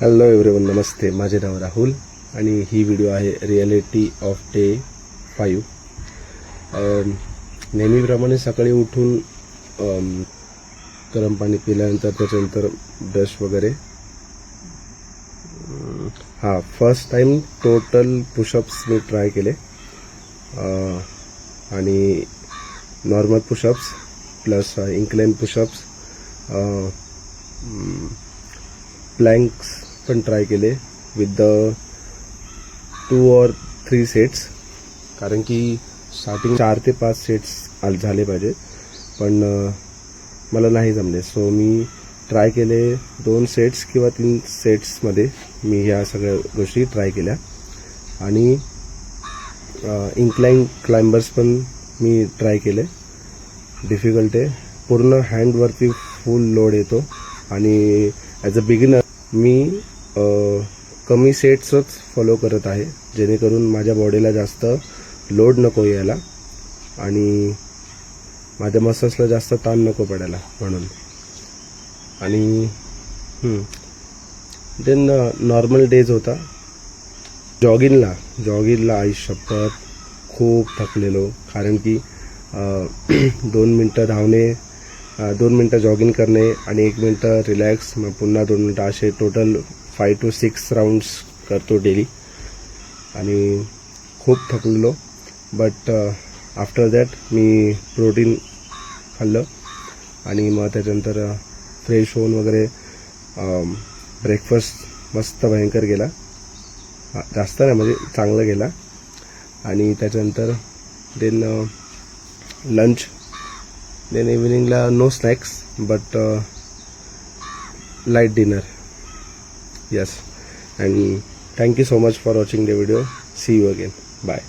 Hello everyone, नमस्ते. माझे नाव राहुल आणि ही video आहे रिॲलिटी ऑफ डे 5. नेहमीप्रमाणे सकाळी उठून गरम पाणी पिल्यानंतर त्याच्यानंतर ब्रश वगैरे. फर्स्ट टाइम टोटल पुशअप्स मी ट्राय केले आणि normal pushups plus incline pushups, Planck's पण ट्राय केले विथ द 2 or 3 सेट्स, कारण की स्टार्टिंग 4 ते 5 सेट्स झाले पाहिजे, पण मला नाही जमले. सो मी ट्राय केले 2 सेट्स किंवा 3 सेट्समध्ये मी ह्या सगळ्या गोष्टी ट्राय केल्या. आणि इन्क्लाइन क्लाइंबर्स पण मी ट्राय केले. डिफिकल्ट आहे, पूर्ण हँडवरती फुल लोड येतो आणि ॲज अ बिगिनर मी कमी सेट्सच फॉलो करत आहे, जेणेकरून माझ्या बॉडीला जास्त लोड नको यायला आणि माझ्या मसल्सला जास्त ताण नको पडायला म्हणून. आणि देन नॉर्मल डेज होता. जॉगिंगला आई शपथ खूप थकलेलो, कारण की 2 मिनटं धावणे, 2 मिनटं जॉगिंग करणे आणि 1 मिनटं रिलॅक्स, मग पुन्हा 2 मिनटं, असे टोटल 5 to 6 राऊंड्स करतो डेली आणि खूप थकलेलो. बट आफ्टर दॅट मी प्रोटीन खाल्लं आणि मग त्याच्यानंतर फ्रेश होऊन वगैरे ब्रेकफास्ट मस्त भयंकर गेला. जास्त नाही, म्हणजे चांगला गेला. आणि त्याच्यानंतर देन लंच, देन इव्हिनिंगला no snacks but light dinner. Yes, and thank you so much for watching the video. See you again. Bye.